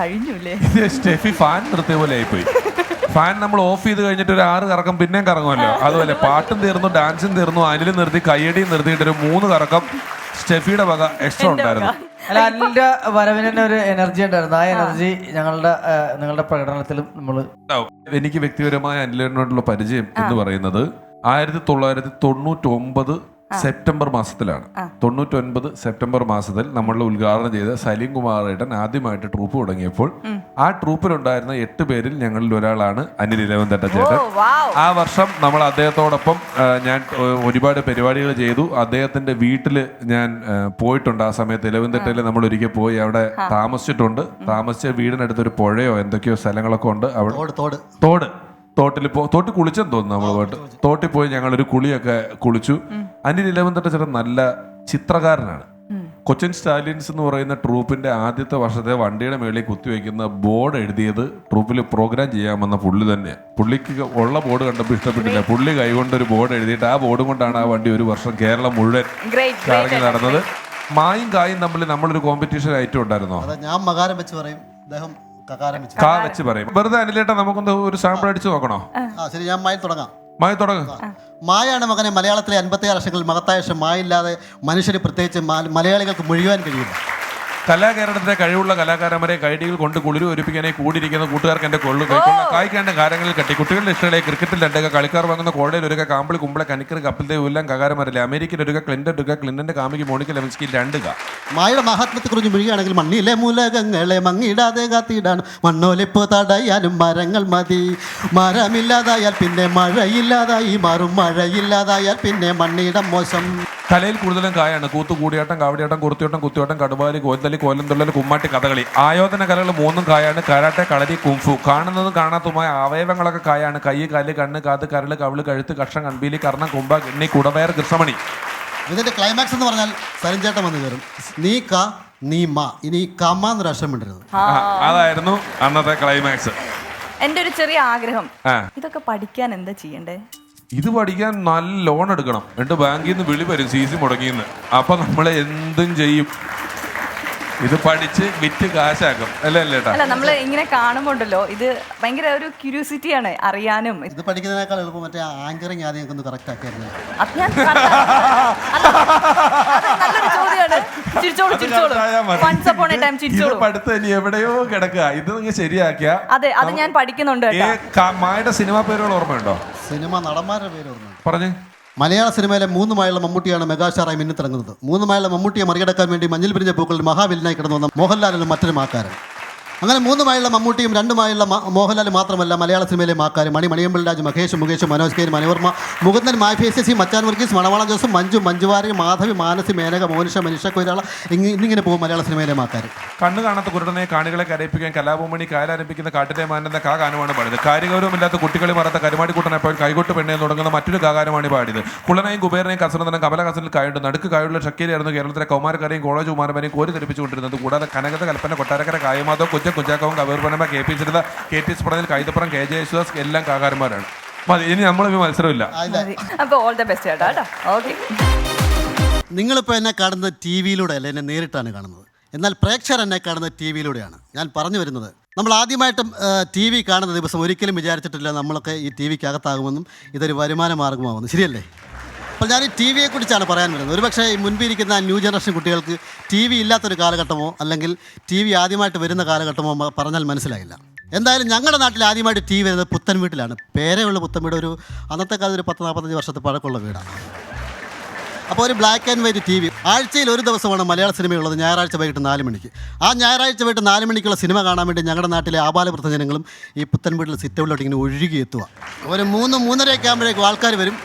കഴിഞ്ഞൂല്ലേ? Steffi fan നിർത്തിയ പോലെ ആയിപ്പോയി. ഫാൻ നമ്മൾ ഓഫ് ചെയ്ത് കഴിഞ്ഞിട്ട് ഒരു 6 കറക്കം പിന്നെയും കറങ്ങുമല്ലോ, അതുപോലെ പാട്ടും തീർന്നു, ഡാൻസും തീർന്നു, അനിലും നിർത്തി, കയ്യടിയും നിർത്തിയിട്ട് ഒരു 3 കറക്കം സ്റ്റെഫിയുടെ വക എക്സ്ട്രാ ഉണ്ടായിരുന്നു. അല്ല, അനിലിന്റെ വരവിന് തന്നെ ഒരു എനർജി ഉണ്ടായിരുന്നു. ആ എനർജി നിങ്ങളുടെ പ്രകടനത്തിലും നമ്മൾ. എനിക്ക് വ്യക്തിപരമായ അനിലിനോടുള്ള പരിചയം എന്ന് പറയുന്നത് 1999 സെപ്റ്റംബർ മാസത്തിലാണ്. 99 സെപ്റ്റംബർ മാസത്തിൽ നമ്മൾ ഉദ്ഘാടനം ചെയ്ത സലീം കുമാറേട്ടൻ ആദ്യമായിട്ട് ട്രൂപ്പ് തുടങ്ങിയപ്പോൾ ആ ട്രൂപ്പിലുണ്ടായിരുന്ന 8 പേരിൽ ഞങ്ങളിൽ ഒരാളാണ് അനിൽ ഇലവന്തട്ട ചേട്ടൻ. ആ വർഷം നമ്മൾ അദ്ദേഹത്തോടൊപ്പം ഞാൻ ഒരുപാട് പരിപാടികൾ ചെയ്തു. അദ്ദേഹത്തിന്റെ വീട്ടിൽ ഞാൻ പോയിട്ടുണ്ട്. ആ സമയത്ത് ഇലവന്തട്ടയിൽ നമ്മൾ ഒരിക്കൽ പോയി അവിടെ താമസിച്ചിട്ടുണ്ട്. താമസിച്ച വീടിനടുത്തൊരു പുഴയോ എന്തൊക്കെയോ സ്ഥലങ്ങളൊക്കെ ഉണ്ട്. അവിടെ തോട്ടിൽ കുളിച്ചെന്ന് തോന്നുന്നു. നമ്മൾ പോയിട്ട് തോട്ടിൽ പോയി ഞങ്ങളൊരു കുളിയൊക്കെ കുളിച്ചു. അനിൽ ഇലവന്തട്ട ചേട്ടൻ നല്ല ചിത്രകാരനാണ്. കൊച്ചിൻ സ്റ്റാലിയൻസ് എന്ന് പറയുന്ന ട്രൂപ്പിന്റെ ആദ്യത്തെ വർഷത്തെ വണ്ടിയുടെ മേളിൽ കുത്തിവെക്കുന്ന ബോർഡ് എഴുതിയത് ട്രൂപ്പിൽ പ്രോഗ്രാം ചെയ്യാമെന്ന പുള്ളി തന്നെ. പുള്ളിക്ക് ഉള്ള ബോർഡ് കണ്ടപ്പോൾ ഇഷ്ടപ്പെട്ടില്ല. പുള്ളി കൈകൊണ്ടൊരു ബോർഡ് എഴുതിയിട്ട് ആ ബോർഡും കൊണ്ടാണ് ആ വണ്ടി ഒരു വർഷം കേരളം മുഴുവൻ കറങ്ങി നടന്നത്. മായും കായും തമ്മിൽ നമ്മളൊരു കോമ്പറ്റീഷൻ ഐറ്റം ഉണ്ടായിരുന്നോ? ഞാൻ മകാരം വെച്ച് പറയും, കാ വെച്ച് പറയും. വെറുതെ അനിലേട്ടാ നമുക്കൊന്ന് ഒരു സാമ്പിൾ അടിച്ചു നോക്കണോ? ശരി, ഞാൻ മായി തുടങ്ങാം. മായാണ് മകനെ മലയാളത്തിലെ 56 വർഷങ്ങളിൽ മഹത്തായ മായില്ലാതെ മനുഷ്യന് പ്രത്യേകിച്ച് മലയാളികൾക്ക് മുഴുവൻ കഴിയില്ല. കലാകാരന്റെ കഴിവുള്ള കലാകാരന്മാരെ കൈഡികൾ കൊണ്ട് കുളിര് ഒരുപ്പിക്കാനായി കൂടിയിരിക്കുന്ന കൂട്ടുകാർക്ക് എന്റെ കായ്ക്കേണ്ട കാര്യങ്ങളിൽ കട്ടി കുട്ടികളുടെ ഇഷ്ടങ്ങളെ ക്രിക്കറ്റിൽ 2 കളിക്കാർ വാങ്ങുന്ന കോടയിൽ ഒരു കാമ്പിളി കുമ്പളെ കനിക്കർ കപ്പിൽ എല്ലാം കകാരന്മാരില്ല. അമേരിക്കയിൽ ഒരു ക്ലിന്റന്റെ കാമിക്ക് മോണിക്ക ലെവൻസ്കി 2 മായുടെ മഹാത്മ്യത്തെക്കുറിച്ച് മുഴുകയാണെങ്കിൽ മണ്ണിലെ മൂലകങ്ങളെ മങ്ങിടാതെ കാത്തിടാൻ മണ്ണോലിപ്പ് തടയാനും മരങ്ങൾ മതി. മരമില്ലാതായാൽ പിന്നെ മഴയില്ലാതായി മാറും, മഴയില്ലാതായാൽ പിന്നെ മണ്ണിടം മോശം. കലയിൽ കൂടുതലും കായാണ്. കൂത്തു, കൂടിയാട്ടം, കാവടിയാട്ടം, കുറുത്തിയോട്ടം, കുത്തിയോട്ടം, കടുവാലി, കോൽത്തലി, കോലംതുള്ളൽ, കുമ്മാട്ടി, കഥകളി. ആയോധന കലകൾ 3 കായാണ്. കരാട്ടെ, കളരി, കുംഫു. കാണുന്നതും കാണാത്തതുമായ അവയവങ്ങളൊക്കെ കായാണ്. കൈ, കാല്, കണ്ണ്, കാത്, കരള്, കവിള്, കഴുത്ത്, കഷ്ണം, കൺപീലി, കർണം, കുംഭ, കിണ്ണി, കുടവയർ, കൃഷ്ണമണി. ഇതിന്റെ ക്ലൈമാക്സ് എന്ന് പറഞ്ഞാൽ സരിഞ്ചേട്ടൻ വന്നു കയറും. നീ കാ നീ മാ, ഇനി കമ്മ എന്നൊരു അക്ഷരം ഇടരുത്. അതായിരുന്നു അന്നത്തെ ക്ലൈമാക്സ്. എന്റെ ഒരു ചെറിയ ആഗ്രഹം, ഇതൊക്കെ പഠിക്കാൻ എന്താ ചെയ്യണ്ടേ? ഇത് പഠിക്കാൻ നല്ല ലോൺ എടുക്കണം. എന്നിട്ട് ബാങ്കിൽ നിന്ന് വിളി വരും, CC മുടങ്ങിയെന്ന്. അപ്പൊ നമ്മളെ എന്തും ചെയ്യും. ഇത് പഠിച്ച് വിറ്റ് കാശാക്കും. അല്ല നമ്മള് ഇങ്ങനെ കാണുമ്പോണ്ടല്ലോ, ഇത് ഭയങ്കര ഒരു ക്യൂരിയോസിറ്റിയാണ് അറിയാനും. ഇത് പഠിക്കുന്നതിനേക്കാൾ എളുപ്പം മറ്റേ ആങ്കറിങ് ആദ്യം ഒന്ന് കറക്റ്റ് ആക്കിയായിരുന്നു. എവിടെയോ കിടക്കുക. ഇത് നിങ്ങൾ ശരിയാക്കിയ. അതെ, അത് ഞാൻ പഠിക്കുന്നുണ്ട്. മായുടെ സിനിമ പേരുകൾ ഓർമ്മയുണ്ടോ? സിനിമ നടന്മാരുടെ പേര് ഓർമ്മ പറഞ്ഞേ. മലയാള സിനിമയിലെ 3 മായുള്ള മമ്മൂട്ടിയാണ് മെഗാസ്റ്റാറായി മിന്നിത്തിറങ്ങുന്നത്. 3 മായുള്ള മമ്മൂട്ടിയെ മറികടക്കാൻ വേണ്ടി മഞ്ഞിൽ പിരിഞ്ഞ പൂക്കളിൽ മഹാവില്ലനായി കിടന്നു വന്ന മോഹൻലാലിനും മറ്റൊരു മാക്കാരൻ. അങ്ങനെ 3 മായുള്ള മമ്മൂട്ടിയും 2 മായുള്ള മോഹൻലാൽ മാത്രമല്ല മലയാള സിനിമയിലെ മാക്കാരും മണിയമ്പിൾ രാജ്, മഹേഷ്, മുകേഷ്, മനോജ് കെ, മണിവർമ്മ, മുകുന്ദൻ, മാഫേസി, മച്ചാൻ വർഗീസ്, മണവാള ജോസും, മഞ്ജു, മഞ്ജുവാരി, മാധവി, മാനസി, മേനക, മോനിഷ, മനുഷ്യ കൊയ്രാള, ഇന്നിങ്ങനെ പോകും മലയാള സിനിമയിലെ മാക്കാർ. കണ്ണു കാണാത്ത കുരുടനെ കാണികളെ കരയിപ്പിക്കാൻ കലാഭൂമണി കാലാരംഭിക്കുന്ന കാട്ടിലെ മാനന്ദ ഗാനമാണ് പാടിയത്. കാര്യഗൗരവമില്ലാത്ത കുട്ടികളെ മറത്ത കരുമാടിക്കുട്ടനെപ്പോൾ കൈകൊട്ട് പെണ്ണെ തുടങ്ങുന്ന മറ്റൊരു ഗാനമാണ് പാടിയത്. കുളനെയും കുബേരനെയും കസനന്ദനം കമലഹാസനിൽ കായുണ്ട്. നടുക്ക് കായുള്ള ഷക്കീലായിരുന്നു കേരളത്തിലെ കൗമാരക്കാരെയും കോളേജ് കുമാരന്മാരെയും കോരി തെറിപ്പിച്ചുകൊണ്ടിരുന്നത്. കൂടാതെ കനകത, കൽപ്പന, കൊട്ടാരക്കര, കായമാധവ്, കുഞ്ചാക്കവും കവേർ KP ചിരിത, KT സ്പടനിൽ, കൈതപ്പുറം, KJ യേശുദാസ് എല്ലാം കാകാരന്മാരാണ്. മതി, ഇനി നമ്മളിപ്പോൾ മത്സരമില്ല. നിങ്ങളിപ്പോൾ എന്നെ കാണുന്നത് TV-യിലൂടെ അല്ല, എന്നെ നേരിട്ടാണ് കാണുന്നത്. എന്നാൽ പ്രേക്ഷകർ എന്നെ കാണുന്നത് TV-യിലൂടെയാണ്. ഞാൻ പറഞ്ഞു വരുന്നത്, നമ്മൾ ആദ്യമായിട്ടും TV കാണുന്ന ദിവസം ഒരിക്കലും വിചാരിച്ചിട്ടില്ല നമ്മളൊക്കെ ഈ TV-ക്കകത്താകുമെന്നും ഇതൊരു വരുമാന മാർഗമാകുമെന്നും. ശരിയല്ലേ? അപ്പോൾ ഞാൻ ഈ TV-യെക്കുറിച്ചാണ് പറയാൻ വരുന്നത്. ഒരുപക്ഷെ മുൻപിരിക്കുന്ന ന്യൂ ജനറേഷൻ കുട്ടികൾക്ക് TV ഇല്ലാത്തൊരു കാലഘട്ടമോ അല്ലെങ്കിൽ TV ആദ്യമായിട്ട് വരുന്ന കാലഘട്ടമോ പറഞ്ഞാൽ മനസ്സിലായില്ല. എന്തായാലും ഞങ്ങളുടെ നാട്ടിൽ ആദ്യമായിട്ട് TV വരുന്നത് പുത്തൻ വീട്ടിലാണ്. പേരെയുള്ള പുത്തൻ വീട് ഒരു അന്നത്തെ കാലത്ത് ഒരു 10-45 വർഷത്തെ പഴക്കമുള്ള വീടാണ്. അപ്പോൾ ഒരു ബ്ലാക്ക് ആൻഡ് വൈറ്റ് TV. ആഴ്ചയിൽ ഒരു ദിവസമാണ് മലയാള സിനിമയുള്ളത്, ഞായറാഴ്ച വൈകിട്ട് 4 മണിക്ക്. ആ ഞായറാഴ്ച വൈകിട്ട് 4 മണിക്കുള്ള സിനിമ കാണാൻ വേണ്ടി ഞങ്ങളുടെ നാട്ടിലെ ആബാലവൃദ്ധജനങ്ങളും ഈ പുത്തൻ വീട്ടിൽ സിറ്റൗട്ടിലോട്ട് ഇങ്ങനെ ഒഴുകി എത്തുക. ഒരു 3-3:30 ആകുമ്പോഴേക്കും ആൾക്കാർ വരും.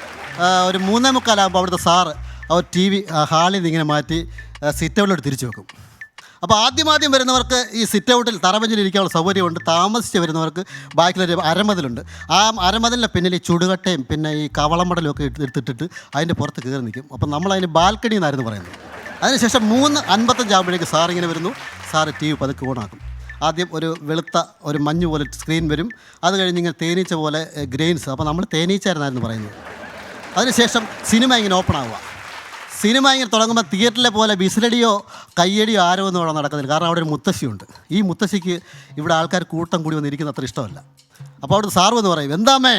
ഒരു 3:45 അവിടുത്തെ സാറ് അവർ TV ഹാളിൽ നിന്ന് ഇങ്ങനെ മാറ്റി സിറ്റൗട്ടിലോട്ട് തിരിച്ചു വെക്കും. അപ്പോൾ ആദ്യം വരുന്നവർക്ക് ഈ സിറ്റൗട്ടിൽ തറവഞ്ചിലിരിക്കാനുള്ള സൗകര്യമുണ്ട്. താമസിച്ച് വരുന്നവർക്ക് ബാക്കിലൊരു അരമതിലുണ്ട്. ആ അരമതിലിൻ്റെ പിന്നിൽ ഈ ചുടുകട്ടയും പിന്നെ ഈ കവളമടലും ഒക്കെ എടുത്തിട്ടിട്ട് അതിൻ്റെ പുറത്ത് കയറി നിൽക്കും. അപ്പം നമ്മളതിന് ബാൽക്കണി എന്നായിരുന്നു പറയുന്നത്. അതിനുശേഷം 3:55 ആകുമ്പോഴേക്ക് സാറിങ്ങനെ വരുന്നു. സാറ് TV പതുക്കെ ഓണാക്കും. ആദ്യം ഒരു വെളുത്ത ഒരു മഞ്ഞ് പോലെ സ്ക്രീൻ വരും. അത് കഴിഞ്ഞ് ഇങ്ങനെ തേനീച്ച പോലെ ഗ്രെയിൻസ്. അപ്പോൾ നമ്മൾ തേനീച്ചായിരുന്നായിരുന്നു പറയുന്നത്. അതിനുശേഷം സിനിമ ഇങ്ങനെ ഓപ്പൺ ആവുക. സിനിമ ഇങ്ങനെ തുടങ്ങുമ്പോൾ തിയേറ്ററിലെ പോലെ ബിസിലടിയോ കയ്യടിയോ ആരോ ഒന്നും അവിടെ നടക്കുന്നില്ല. കാരണം അവിടെ ഒരു മുത്തശ്ശിയുണ്ട്. ഈ മുത്തശ്ശിക്ക് ഇവിടെ ആൾക്കാർ കൂട്ടം കൂടി വന്നിരിക്കുന്ന അത്ര ഇഷ്ടമല്ല. അപ്പോൾ അവിടുത്തെ സാറ് എന്ന് പറയും, എന്താമേ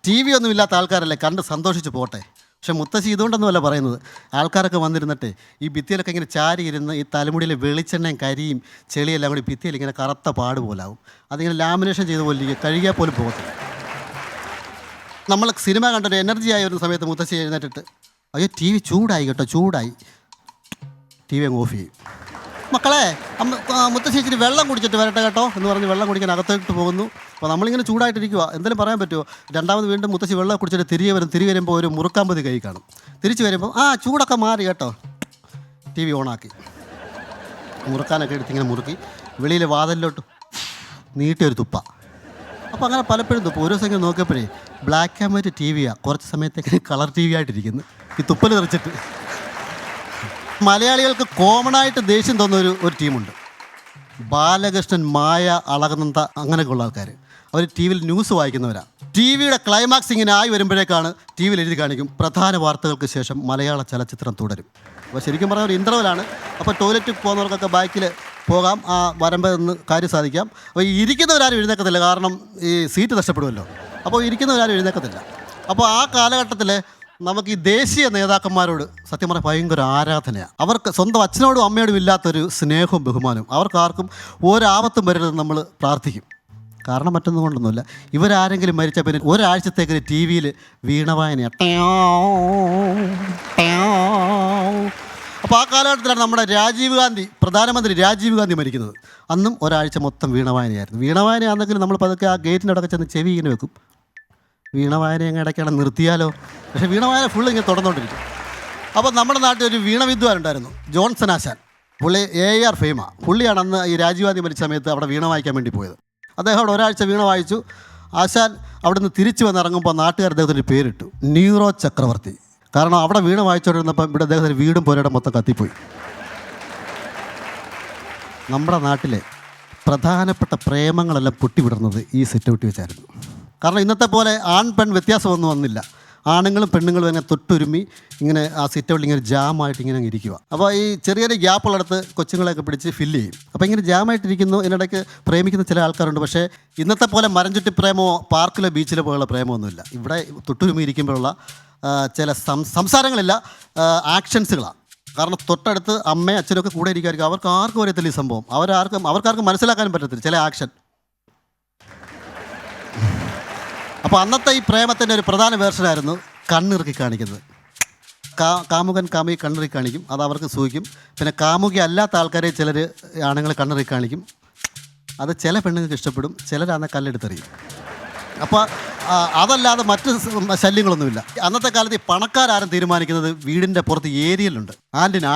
TV ഒന്നും ഇല്ലാത്ത ആൾക്കാരല്ലേ, കണ്ട് സന്തോഷിച്ച് പോട്ടെ. പക്ഷെ മുത്തശ്ശി ഇതുകൊണ്ടൊന്നുമല്ല പറയുന്നത്. ആൾക്കാരൊക്കെ വന്നിരുന്നിട്ട് ഈ ഭിത്തിയിലൊക്കെ ഇങ്ങനെ ചാരി ഇരുന്ന് ഈ തലമുടിയിലെ വെളിച്ചെണ്ണയും കരിയും ചെളിയെല്ലാം കൂടി ഭിത്തിയിൽ ഇങ്ങനെ കറുത്ത പാട് പോലാവും. അതിങ്ങനെ ലാമിനേഷൻ ചെയ്ത പോലെ കഴുകിയാൽ പോലും പോകത്തില്ല. നമ്മൾ സിനിമ കണ്ടൊരു എനർജി ആയ ഒരു സമയത്ത് മുത്തശ്ശി എഴുന്നേറ്റിട്ട്, അയ്യോ TV ചൂടായി കേട്ടോ, ചൂടായി, TV അങ്ങ് ഓഫ് ചെയ്യും. മക്കളെ മുത്തശ്ശി ഇച്ചിരി വെള്ളം കുടിച്ചിട്ട് വരട്ടെ കേട്ടോ എന്ന് പറഞ്ഞ് വെള്ളം കുടിക്കാൻ അകത്തോട്ട് പോകുന്നു. അപ്പോൾ നമ്മളിങ്ങനെ ചൂടായിട്ടിരിക്കുക, എന്തെങ്കിലും പറയാൻ പറ്റുമോ? രണ്ടാമത് വീണ്ടും മുത്തശ്ശി വെള്ളം കുടിച്ചിട്ട് തിരികെ വരുമ്പോൾ ഒരു മുറുക്കാമ്പതി കൈ കാണും. തിരിച്ച് വരുമ്പോൾ ചൂടൊക്കെ മാറി കേട്ടോ, TV ഓണാക്കി മുറുക്കാനൊക്കെ എടുത്തിങ്ങനെ മുറുക്കി വെളിയിൽ വാതിലിലോട്ട് നീട്ടിയൊരു തുപ്പ. അപ്പോൾ അങ്ങനെ പലപ്പോഴും തുപ്പ. ഒരു ദിവസം ഇങ്ങനെ നോക്കിയപ്പോഴേ ബ്ലാക്ക് ആൻഡ് വൈറ്റ് TV കുറച്ച് സമയത്തേക്ക് കളർ TV ആയിട്ടിരിക്കുന്നു, ഈ തുപ്പൽ തെറിച്ചിട്ട്. മലയാളികൾക്ക് കോമൺ ആയിട്ട് ദേഷ്യം തോന്നുന്ന ഒരു ടീമുണ്ട്. ബാലകൃഷ്ണൻ, മായ, അളകനന്ദ, അങ്ങനെയൊക്കെയുള്ള ആൾക്കാർ. അവർ TV ന്യൂസ് വായിക്കുന്നവരാണ്. TVയുടെ ക്ലൈമാക്സ് ഇങ്ങനെ ആയി വരുമ്പോഴേക്കാണ് TV എഴുതി കാണിക്കും, പ്രധാന വാർത്തകൾക്ക് ശേഷം മലയാള ചലച്ചിത്രം തുടരും. അപ്പോൾ ശരിക്കും പറഞ്ഞാൽ ഒരു ഇൻ്റർവെലാണ്. അപ്പോൾ ടോയ്ലറ്റിൽ പോകുന്നവർക്കൊക്കെ ബാക്കിൽ പോകാം, ആ വരമ്പ് നിന്ന് കാര്യം സാധിക്കാം. അപ്പോൾ ഈ ഇരിക്കുന്നവരാരും എഴുന്നേക്കത്തില്ല, കാരണം ഈ സീറ്റ് നഷ്ടപ്പെടുമല്ലോ. അപ്പോൾ ഇരിക്കുന്നവരാരും എഴുന്നേക്കത്തില്ല. അപ്പോൾ ആ കാലഘട്ടത്തിൽ നമുക്ക് ഈ ദേശീയ നേതാക്കന്മാരോട് സത്യം പറഞ്ഞാൽ ഭയങ്കര ആരാധനയാണ്. അവർക്ക് സ്വന്തം അച്ഛനോടും അമ്മയോടും ഇല്ലാത്തൊരു സ്നേഹവും ബഹുമാനവും. അവർക്കാർക്കും ഒരാപത്തും വരരുതെന്ന് നമ്മൾ പ്രാർത്ഥിക്കും. കാരണം മറ്റൊന്നും കൊണ്ടൊന്നുമില്ല, ഇവരാരെങ്കിലും മരിച്ച പിന്നെ ഒരാഴ്ചത്തേക്ക് TV വീണവായനയാണ്. അപ്പോൾ ആ കാലഘട്ടത്തിലാണ് നമ്മുടെ പ്രധാനമന്ത്രി രാജീവ് ഗാന്ധി മരിക്കുന്നത്. അന്നും ഒരാഴ്ച മൊത്തം വീണവായനയായിരുന്നു. വീണവായനയാണെങ്കിലും നമ്മൾ പതുക്കെ ആ ഗേറ്റിൻ്റെ അടക്കം ചെന്ന് ചെവി ഇങ്ങനെ വെക്കും. വീണവായന എങ്ങനെ ഇടയ്ക്കാണ് നിർത്തിയാലോ, പക്ഷേ വീണവായന ഫുള്ള് ഇങ്ങനെ തുടർന്നുകൊണ്ടിരിക്കും. അപ്പോൾ നമ്മുടെ നാട്ടിൽ ഒരു വീണവിദ്വാനുണ്ടായിരുന്നു, ജോൺസൺ ആശാൻ. പുള്ളി AR ഫെയിമ. പുള്ളിയാണ് അന്ന് ഈ രാജീവ് ഗാന്ധി മരിച്ച സമയത്ത് അവിടെ വീണ വായിക്കാൻ വേണ്ടി പോയത്. അദ്ദേഹം അവിടെ ഒരാഴ്ച വീണ വായിച്ചു. ആശാൻ അവിടെ നിന്ന് തിരിച്ചു വന്നിറങ്ങുമ്പോൾ നാട്ടുകാർ അദ്ദേഹത്തിന് പേരിട്ടു നീറോ ചക്രവർത്തി. കാരണം അവിടെ വീണ വായിച്ചുകൊണ്ടിരുന്നപ്പം ഇവിടെ അദ്ദേഹത്തിന് വീടും പോരയുടെ മൊത്തം കത്തിപ്പോയി. നമ്മുടെ നാട്ടിലെ പ്രധാനപ്പെട്ട പ്രേമങ്ങളെല്ലാം പൊട്ടിവിടുന്നത് ഈ സിറ്റ് ഔട്ട് വെച്ചായിരുന്നു. കാരണം ഇന്നത്തെ പോലെ ആൺ പെൺ വ്യത്യാസമൊന്നും വന്നില്ല. ആണുങ്ങളും പെണ്ണുങ്ങളും ഇങ്ങനെ തൊട്ടുരുമ്മി ഇങ്ങനെ ആ സിറ്റ് ഔട്ടിൽ ഇങ്ങനെ ജാമായിട്ട് ഇങ്ങനെ ഇരിക്കുക. അപ്പോൾ ഈ ചെറിയൊരു ഗ്യാപ്പുള്ളടത്ത് കൊച്ചുങ്ങളെയൊക്കെ പിടിച്ച് ഫില്ല് ചെയ്യും. അപ്പോൾ ഇങ്ങനെ ജാമായിട്ടിരിക്കുന്നു. ഇതിനിടയ്ക്ക് പ്രേമിക്കുന്ന ചില ആൾക്കാരുണ്ട്. പക്ഷേ ഇന്നത്തെ പോലെ മരം ചുറ്റി പ്രേമമോ പാർക്കിലോ ബീച്ചിലോ പോലുള്ള പ്രേമമൊന്നുമില്ല. ഇവിടെ തൊട്ടുരുമ്മി ഇരിക്കുമ്പോഴുള്ള ചില സംസാരങ്ങളില്ല, ആക്ഷൻസുകളാണ്. കാരണം തൊട്ടടുത്ത് അമ്മയും അച്ഛനൊക്കെ കൂടെ ഇരിക്കുമായിരിക്കും. അവർക്ക് ആർക്കും അറിയത്തില്ല ഈ സംഭവം. അവർക്കാർക്കും മനസ്സിലാക്കാനും പറ്റത്തില്ല ചില ആക്ഷൻ. അപ്പോൾ അന്നത്തെ ഈ പ്രേമത്തിൻ്റെ ഒരു പ്രധാന വേർഷനായിരുന്നു കണ്ണിറുക്കി കാണിക്കുന്നത്. കാമുകൻ കാമുകി കണ്ണിറുക്കി കാണിക്കും, അത് അവർക്ക് സൂഹിക്കും. പിന്നെ കാമുകി അല്ലാത്ത ആൾക്കാരെ ചിലർ ആണുങ്ങൾ കണ്ണിറുക്കി കാണിക്കും. അത് ചില പെണ്ണുങ്ങൾക്ക് ഇഷ്ടപ്പെടും, ചിലരാണ് കല്ലെടുത്തെറിയും. അപ്പോൾ അതല്ലാതെ മറ്റ് ശല്യങ്ങളൊന്നുമില്ല. അന്നത്തെ കാലത്ത് ഈ പണക്കാരും തീരുമാനിക്കുന്നത് വീടിൻ്റെ പുറത്ത് ഏരിയലുണ്ട് ആൻറ്റിന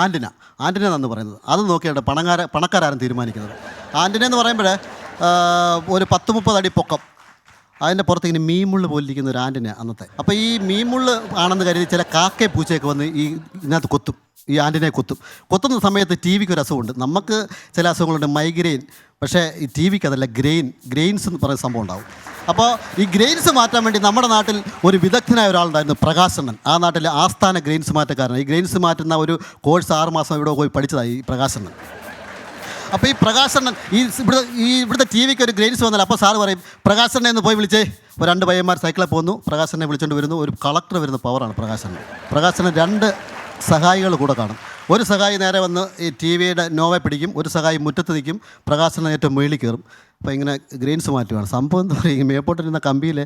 എന്ന് പറയുന്നത്. അത് നോക്കിയാണ് പണക്കാരും തീരുമാനിക്കുന്നത്. ആൻറ്റിന എന്ന് പറയുമ്പോൾ ഒരു 10-30 അടി പൊക്കം, അതിൻ്റെ പുറത്ത് ഇങ്ങനെ മീൻമുള്ള് പോലിരിക്കുന്ന ഒരു ആൻറ്റിന അന്നത്തെ. അപ്പോൾ ഈ മീൻമുള്ള് ആണെന്ന് കരുതി ചില കാക്കയെ പൂച്ചയൊക്കെ വന്ന് ഇതിനകത്ത് കൊത്തും, ഈ ആൻറ്റിനയെ കൊത്തുന്ന സമയത്ത് TVക്ക് ഒരു അസുഖമുണ്ട്. നമുക്ക് ചില അസുഖങ്ങളുണ്ട്, മൈഗ്രെയിൻ. പക്ഷേ ഈ TVക്ക് അതല്ല, ഗ്രെയിൻസ് എന്ന് പറയുന്ന സംഭവം ഉണ്ടാവും. അപ്പോൾ ഈ ഗ്രെയിൻസ് മാറ്റാൻ വേണ്ടി നമ്മുടെ നാട്ടിൽ ഒരു വിദഗ്ധനായ ഒരാളുണ്ടായിരുന്നു, പ്രകാശണ്ണൻ. ആ നാട്ടിലെ ആസ്ഥാന ഗ്രെയിൻസ് മാറ്റക്കാരനാണ്. ഈ ഗ്രെയിൻസ് മാറ്റുന്ന ഒരു കോഴ്സ് 6 മാസം ഇവിടെ പോയി പഠിച്ചതായി ഈ പ്രകാശണ്ണൻ. അപ്പോൾ ഈ പ്രകാശണ്ണൻ ഇവിടുത്തെ TVക്ക് ഒരു ഗ്രെയിൻസ് വന്നാൽ അപ്പോൾ സാറ് പറയും, പ്രകാശണ്ണനെ ഒന്ന് പോയി വിളിച്ചേ. 2 പയ്യന്മാർ സൈക്കിളിൽ പോകുന്നു, പ്രകാശനെ വിളിച്ചുകൊണ്ട് വരുന്നു. ഒരു കളക്ടർ വരുന്ന പവറാണ് പ്രകാശന് 2 സഹായികൾ കൂടെ കാണും. ഒരു സഹായി നേരെ വന്ന് ഈ TVയുടെ നോവ പിടിക്കും, ഒരു സഹായി മുറ്റത്ത് നിൽക്കും, പ്രകാശന് ഏറ്റവും മുകളിൽ കയറും. അപ്പോൾ ഇങ്ങനെ ഗ്രെയിൻസ് മാറ്റുകയാണ് സംഭവം. എന്താ പറയുക, മേപ്പോട്ടിരുന്ന കമ്പിയിൽ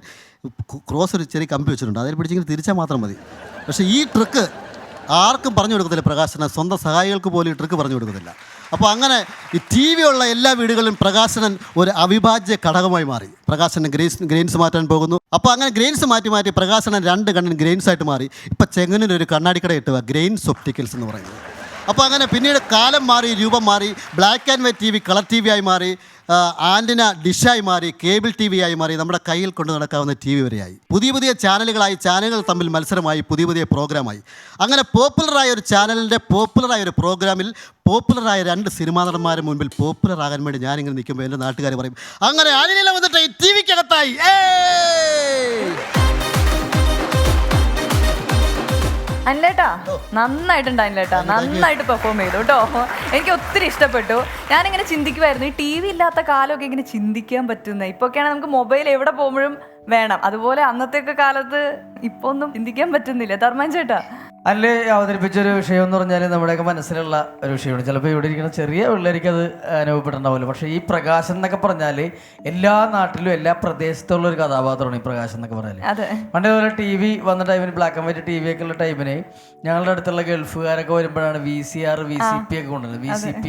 ക്രോസ് ഒരു ചെറിയ കമ്പി വെച്ചിട്ടുണ്ട്, അതിൽ പിടിച്ചിങ്ങനെ തിരിച്ചാൽ മാത്രം മതി. പക്ഷേ ഈ ട്രിക്ക് ആർക്കും പറഞ്ഞു കൊടുക്കത്തില്ല പ്രകാശന്, സ്വന്തം സഹായികൾക്ക് പോലും ഈ ട്രിക്ക് പറഞ്ഞു കൊടുക്കത്തില്ല. അപ്പോൾ അങ്ങനെ ഈ TV ഉള്ള എല്ലാ വീടുകളിലും പ്രകാശനൻ ഒരു അവിഭാജ്യ ഘടകമായി മാറി. പ്രകാശനൻ ഗ്രെയിൻസ് മാറ്റാൻ പോകുന്നു. അപ്പോൾ അങ്ങനെ ഗ്രെയിൻസ് മാറ്റി പ്രകാശനൻ 2 കണ്ണിന് ഗ്രെയിൻസ് ആയിട്ട് മാറി. ഇപ്പോൾ ചെങ്ങന്നൂരൊരു കണ്ണാടിക്കട ഇട്ടുക, ഗ്രെയിൻസ് ഒപ്റ്റിക്കൽസ് എന്ന് പറയുന്നത്. അപ്പോൾ അങ്ങനെ പിന്നീട് കാലം മാറി, രൂപം മാറി. Black and white TV colour TV ആയി മാറി, ആൻറ്റിന ഡിഷായി മാറി, കേബിൾ TV ആയി മാറി, നമ്മുടെ കയ്യിൽ കൊണ്ട് നടക്കാവുന്ന TV വരെയായി. പുതിയ ചാനലുകളായി, ചാനലുകൾ തമ്മിൽ മത്സരമായി, പുതിയ പ്രോഗ്രാമായി. അങ്ങനെ പോപ്പുലറായ ഒരു ചാനലിൻ്റെ പോപ്പുലറായ ഒരു പ്രോഗ്രാമിൽ പോപ്പുലറായ 2 സിനിമാ നടന്മാരുടെ മുൻപിൽ പോപ്പുലർ ആകാൻ വേണ്ടി ഞാനിങ്ങനെ നിൽക്കുമ്പോൾ എൻ്റെ നാട്ടുകാർ പറയും, അങ്ങനെ ആനില വന്നിട്ട് ഈ TVക്കകത്തായി. അനിലേട്ടാ നന്നായിട്ടുണ്ട് അനിലേട്ടാ, നന്നായിട്ട് പെർഫോം ചെയ്തു കേട്ടോ. എനിക്ക് ഒത്തിരി ഇഷ്ടപ്പെട്ടു. ഞാനിങ്ങനെ ചിന്തിക്കുമായിരുന്നു, ഈ TV ഇല്ലാത്ത കാലമൊക്കെ ഇങ്ങനെ ചിന്തിക്കാൻ പറ്റുന്നത്. ഇപ്പൊക്കെയാണ് നമുക്ക് മൊബൈൽ എവിടെ പോകുമ്പോഴും വേണം. അതുപോലെ അന്നത്തെയൊക്കെ കാലത്ത് ഇപ്പൊ ഒന്നും ചിന്തിക്കാൻ പറ്റുന്നില്ല. ധർമ്മൻ ചേട്ടാ അല്ലെ അവതരിപ്പിച്ചൊരു വിഷയം എന്ന് പറഞ്ഞാൽ നമ്മുടെയൊക്കെ മനസ്സിലുള്ള ഒരു വിഷയമാണ്. ചിലപ്പോൾ ഇവിടെ ഇരിക്കുന്ന ചെറിയ പിള്ളേർക്ക് അത് അനുഭവപ്പെട്ടിട്ടുണ്ടാവില്ല. പക്ഷേ ഈ പ്രകാശൻ എന്നൊക്കെ പറഞ്ഞാൽ എല്ലാ നാട്ടിലും എല്ലാ പ്രദേശത്തുള്ള ഒരു കഥാപാത്രമാണ് ഈ പ്രകാശൻ എന്നൊക്കെ പറഞ്ഞാൽ. പണ്ട് പോലെ TV വന്ന ടൈമിന്, ബ്ലാക്ക് ആൻഡ് വൈറ്റ് TV ഒക്കെ ഉള്ള ടൈമിന് ഞങ്ങളുടെ അടുത്തുള്ള ഗൾഫുകാരൊക്കെ വരുമ്പോഴാണ് VCR VCP ഒക്കെ കൊണ്ടുവരുന്നത്.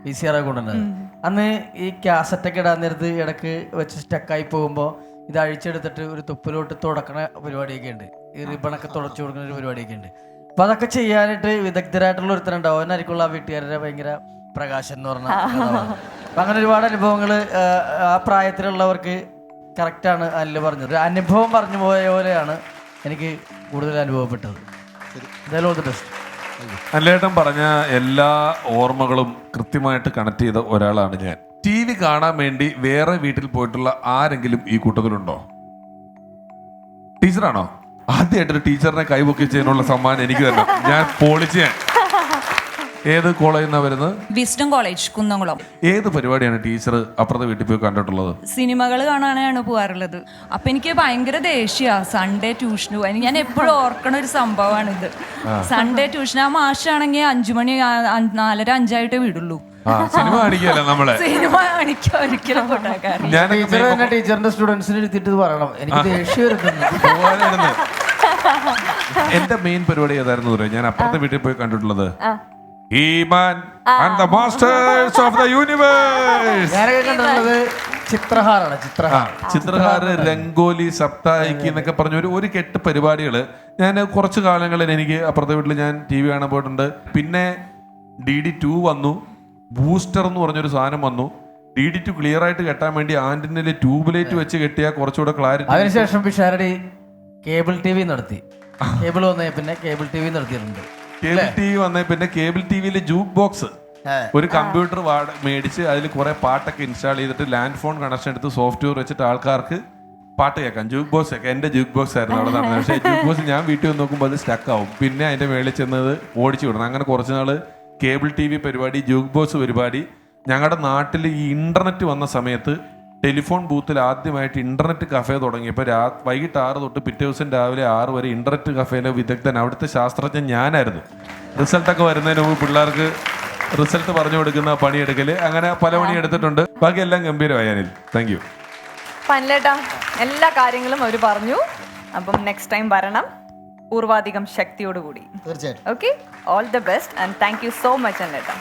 VCR ഒക്കെ കൊണ്ടുവരുന്നത്. അന്ന് ഈ കാസറ്റൊക്കെ ഇടാൻ നേരത്ത് ഇടയ്ക്ക് വെച്ച് സ്റ്റക്കായി പോകുമ്പോൾ ഇത് അഴിച്ചെടുത്തിട്ട് ഒരു തുപ്പിലോട്ട് തുടക്കണ പരിപാടിയൊക്കെ ഉണ്ട്. ഈ റിബണൊക്കെ തുടച്ചു കൊടുക്കുന്ന ഒരു പരിപാടിയൊക്കെ ഉണ്ട്. അപ്പൊ അതൊക്കെ ചെയ്യാനായിട്ട് വിദഗ്ധരായിട്ടുള്ള ഒരുത്തരുണ്ടാവും. അവനായിരിക്കുള്ള ആ വീട്ടുകാരുടെ ഭയങ്കര പ്രകാശൻ എന്ന് പറഞ്ഞ. അപ്പൊ അങ്ങനെ ഒരുപാട് അനുഭവങ്ങൾ ആ പ്രായത്തിലുള്ളവർക്ക് കറക്റ്റാണ് അനിൽ പറഞ്ഞത്. ഒരു അനുഭവം പറഞ്ഞു പോയ പോലെയാണ് എനിക്ക് കൂടുതൽ അനുഭവപ്പെട്ടത്. എന്തായാലും ഓൾ ദി ബെസ്റ്റ്. അനിലേട്ടൻ പറഞ്ഞ എല്ലാ ഓർമ്മകളും കൃത്യമായിട്ട് കണക്ട് ചെയ്ത ഒരാളാണ് ഞാൻ. TV കാണാൻ വേണ്ടി വേറെ വീട്ടിൽ പോയിട്ടുള്ള ആരെങ്കിലും ഈ കൂട്ടത്തിലുണ്ടോ? ടീച്ചറാണോ? ആദ്യമായിട്ടൊരു ടീച്ചറിനെ കൈപൊക്കി ചെയ്യാനുള്ള സമ്മാനം എനിക്ക് തന്നെ. ഞാൻ പൊളിച്ച്. ഏത് കോളേജിൽ നിന്നാണ് വരുന്നത്? Wisdom college, Kunnamkulam. ഏത് പരിപാടിയാണ് ടീച്ചർ അപ്പുറത്തെ വീട്ടിൽ പോയി കണ്ടിട്ടുള്ളത്? സിനിമകൾ കാണാനാണ് പോകാറുള്ളത്. അപ്പൊ എനിക്ക് ഭയങ്കര ദേഷ്യമാണ് സൺഡേ ട്യൂഷന് പോകാൻ. ഞാൻ എപ്പോഴും ഓർക്കണ ഒരു സംഭവമാണിത്. സൺഡേ ട്യൂഷൻ ആ മാഷാണെങ്കിൽ 5 മണി 4:30 5 വിടുള്ളൂ. സിനിമ കാണിക്കല്ല നമ്മളെ. സിനിമ കാണിക്കാൻ ഒരിക്കലും കൊണ്ടാക്കാറില്ല. ഞാൻ ടീച്ചറിന്റെ സ്റ്റുഡൻസിന് എടുത്തിട്ട് പറയണം, എനിക്ക് ദേഷ്യം പോകാനായിരുന്നു. എന്റെ മെയിൻ പരിപാടി ഏതായിരുന്നു പറയാം? ഞാൻ അപ്പുറത്തെ വീട്ടിൽ പോയി കണ്ടിട്ടുള്ളത് He-Man and the Masters of the Universe. ഞാനൊക്കെ കണ്ടിട്ടുള്ളത് ചിത്രഹാറാണ്. ചിത്രഹാറ്, രംഗോലി, സപ്താഹിക്ക് എന്നൊക്കെ പറഞ്ഞ ഒരു കെട്ട് പരിപാടികള് ഞാൻ കുറച്ച് കാലങ്ങളിൽ എനിക്ക് അപ്പുറത്തെ വീട്ടിൽ ഞാൻ TV കാണാൻ പോയിട്ടുണ്ട്. പിന്നെ DD2 വന്നു, ബൂസ്റ്റർ എന്ന് പറഞ്ഞൊരു സാധനം വന്നു. DD2 ക്ലിയർ ആയിട്ട് കെട്ടാൻ വേണ്ടി ആന്റിനിൽ ട്യൂബ് ലൈറ്റ് വെച്ച് കെട്ടിയാൽ കുറച്ചുകൂടെ ക്ലാരിറ്റി. അതിനുശേഷം പിഷാരടി കേബിൾ TV നടത്തി. കേബിൾ വന്നേ പിന്നെ കേബിൾ TV നടത്തിയിട്ടുണ്ട്. കേബിൾ TV വന്നേ പിന്നെ കേബിൾ TVയിലെ ജൂക്ക് ബോക്സ്, ഒരു കമ്പ്യൂട്ടർ മേടിച്ച് അതിൽ കുറെ പാട്ടൊക്കെ ഇൻസ്റ്റാൾ ചെയ്തിട്ട് ലാൻഡ് ഫോൺ കണക്ഷൻ എടുത്ത് സോഫ്റ്റ്വെയർ വെച്ചിട്ട് ആൾക്കാർക്ക് പാട്ട് കേൾക്കാം. ജൂക്ക് ബോക്സ് ഒക്കെ എന്റെ ജൂക്ക് ബോക്സ് ആയിരുന്നു അവിടെ നടന്നത്. പക്ഷേ ജൂക്ക് ബോക്സ് ഞാൻ വീട്ടിൽ വന്ന് നോക്കുമ്പോൾ അത് സ്റ്റക്ക് ആവും. പിന്നെ അതിന്റെ മേളിൽ ചെന്നത് ഓടിച്ചു വിടണം. അങ്ങനെ കുറച്ച് നാള് കേബിൾ TV പരിപാടി, ജൂക്ക് ബോക്സ് പരിപാടി. ഞങ്ങളുടെ നാട്ടിൽ ഈ ഇന്റർനെറ്റ് വന്ന സമയത്ത് ടെലിഫോൺ ബൂത്തിൽ ആദ്യമായിട്ട് ഇന്റർനെറ്റ് കഫേ തുടങ്ങിയപ്പോൾ വൈകിട്ട് 6 തൊട്ട് പിറ്റേ ദിവസം രാവിലെ 6 വരെ ഇന്റർനെറ്റ് കഫേയിലെ വിദഗ്ധൻ, അവിടുത്തെ ശാസ്ത്രജ്ഞൻ ഞാനായിരുന്നു. റിസൾട്ടൊക്കെ വരുന്നതിന് മുമ്പ് പിള്ളേർക്ക് റിസൾട്ട് പറഞ്ഞു കൊടുക്കുന്ന പണിയെടുക്കല്, അങ്ങനെ പല പണി എടുത്തിട്ടുണ്ട്. ബാക്കി എല്ലാം ഗംഭീരമായി. Thank you. പനിലേട്ടാ എല്ലാ കാര്യങ്ങളും അവർ പറഞ്ഞു. അപ്പം നെക്സ്റ്റ് ടൈം വരണം പൂർവാധികം ശക്തിയോടുകൂടി. തീർച്ചയായിട്ടും. Okay, all the best and thank you so much അനിലേട്ടാ.